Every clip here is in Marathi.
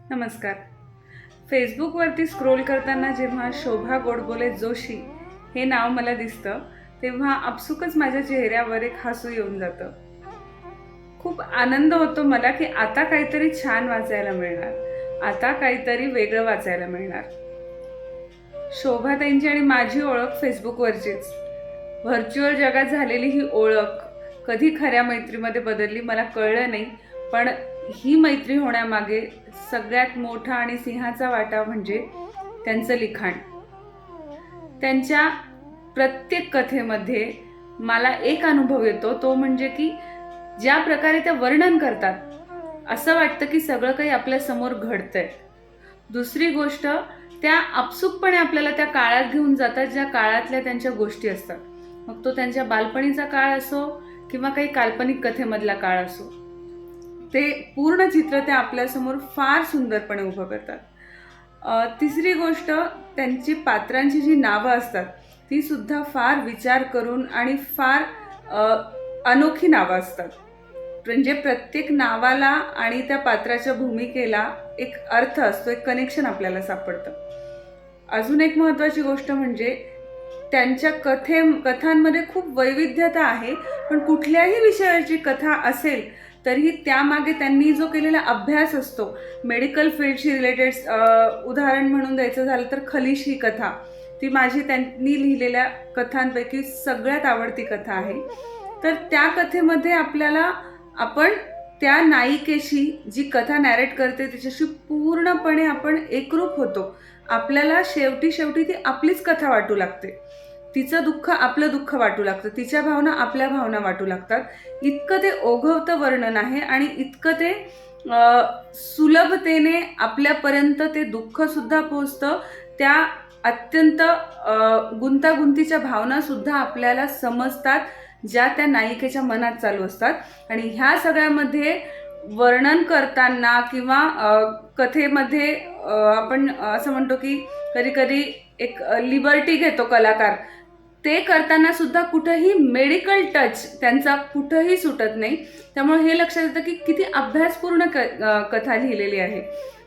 नमस्कार. फेसबुकवरती स्क्रोल करताना जेव्हा शोभा गोडबोले जोशी हे नाव मला दिसतं, तेव्हा आपसुकच माझ्या चेहऱ्यावर एक हसू येऊन जातं. खूप आनंद होतो मला, की आता काहीतरी छान वाचायला मिळणार. आता काहीतरी वेगळं वाचायला मिळणार. शोभाताईंची आणि माझी ओळख फेसबुकवरचीच. व्हर्च्युअल जगात झालेली ही ओळख कधी खऱ्या मैत्रीमध्ये बदलली मला कळलं नाही. पण ही मैत्री होण्यामागे सगळ्यात मोठा आणि सिंहाचा वाटा म्हणजे त्यांचं लिखाण. त्यांच्या प्रत्येक कथेमध्ये मला एक अनुभव येतो, तो म्हणजे की ज्या प्रकारे त्या वर्णन करतात, असं वाटतं की सगळं काही आपल्या समोर घडतंय. दुसरी गोष्ट, त्या आपसुकपणे आपल्याला त्या काळात घेऊन जातात, ज्या काळातल्या त्यांच्या गोष्टी असतात. मग तो त्यांच्या बालपणीचा काळ असो किंवा काही काल्पनिक कथेमधला काळ असो, ते पूर्ण चित्र ते आपल्यासमोर फार सुंदरपणे उभं करतात. तिसरी गोष्ट, त्यांची पात्रांची जी नावं असतात ती सुद्धा फार विचार करून आणि फार अनोखी नावं असतात. म्हणजे प्रत्येक नावाला आणि त्या पात्राच्या भूमिकेला एक अर्थ असतो, एक कनेक्शन आपल्याला सापडतं. अजून एक महत्त्वाची गोष्ट म्हणजे त्यांच्या कथांमध्ये खूप वैविध्यता आहे. पण कुठल्याही विषयाची कथा असेल तरीही त्यामागे त्यांनी जो केलेला अभ्यास असतो, मेडिकल फील्डशी रिलेटेड, उदाहरण म्हणून द्यायचं झालं तर खलीश ही कथा, ती माझी त्यांनी लिहिलेल्या कथांपैकी सगळ्यात आवडती कथा आहे. तर त्या कथेमध्ये आपण त्या नायिकेशी, जी कथा नॅरेट करते तिच्याशी पूर्णपणे आपण एकरूप होतो. आपल्याला शेवटी ती आपलीच कथा वाटू लागते. तिचं दुःख आपलं दुःख वाटू लागतं, तिच्या भावना आपल्या भावना वाटू लागतात. इतकं ते ओघवतं वर्णन आहे आणि इतकं ते सुलभतेने आपल्यापर्यंत ते दुःख सुद्धा पोहोचतं. त्या अत्यंत गुंतागुंतीच्या भावना सुद्धा आपल्याला समजतात, ज्या त्या नायिकेच्या मनात चालू असतात. आणि ह्या सगळ्यामध्ये वर्णन करताना किंवा कथेमध्ये आपण असं म्हणतो की कधी कधी एक लिबर्टी घेतो कलाकार, ते करताना सुद्धा कुठंही मेडिकल टच त्यांचा कुठंही सुटत नाही. त्यामुळे हे लक्षात येतं की किती अभ्यासपूर्ण कथा लिहिलेली आहे.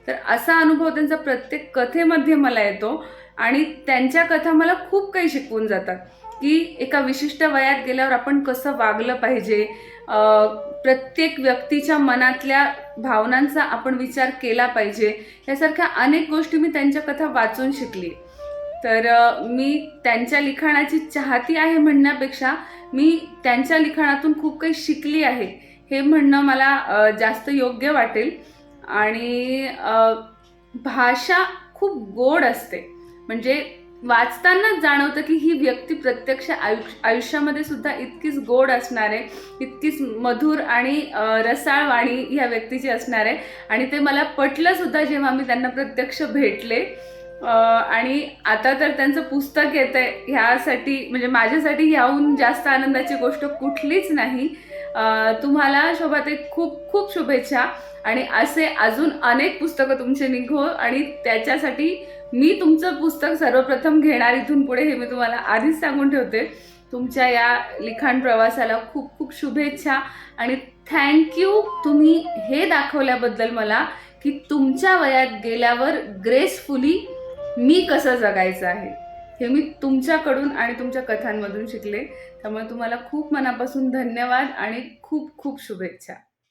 तर असा अनुभव त्यांचा प्रत्येक कथेमध्ये मला येतो आणि त्यांच्या कथा मला खूप काही शिकवून जातात, की एका विशिष्ट वयात गेल्यावर आपण कसं वागलं पाहिजे, प्रत्येक व्यक्तीच्या मनातल्या भावनांचा आपण विचार केला पाहिजे. यासारख्या अनेक गोष्टी मी त्यांच्या कथा वाचून शिकली. तर मी त्यांच्या लिखाणाची चाहती आहे म्हणण्यापेक्षा मी त्यांच्या लिखाणातून खूप काही शिकली आहे हे म्हणणं मला जास्त योग्य वाटेल. आणि भाषा खूप गोड असते. म्हणजे वाचतानाच जाणवतं की ही व्यक्ती प्रत्यक्ष आयुष्यामध्ये सुद्धा इतकीच गोड असणार आहे, इतकीच मधुर आणि रसाळ वाणी ह्या व्यक्तीची असणार आहे. आणि ते मला पटलं सुद्धा जेव्हा मी त्यांना प्रत्यक्ष भेटले. आणि आता तर त्यांचं पुस्तक येतंय, ह्यासाठी म्हणजे माझ्यासाठी ह्याहून जास्त आनंदाची गोष्ट कुठलीच नाही. तुम्हाला शोभाताई खूप खूप शुभेच्छा आणि असे अजून अनेक पुस्तकं तुमचे निघो आणि त्याच्यासाठी मी तुमचं पुस्तक सर्वप्रथम घेणार इथून पुढे, हे मी तुम्हाला आधीच सांगून ठेवते. तुमच्या या लिखाण प्रवासाला खूप खूप शुभेच्छा आणि थँक्यू, तुम्ही हे दाखवल्याबद्दल मला की तुमच्या वयात गेल्यावर ग्रेसफुली मी कसं जगायचं आहे, हे मी तुमच्याकडून आणि तुमच्या कथांमधून शिकले. त्यामुळे तुम्हाला खूप मनापासून धन्यवाद आणि खूप खूप शुभेच्छा.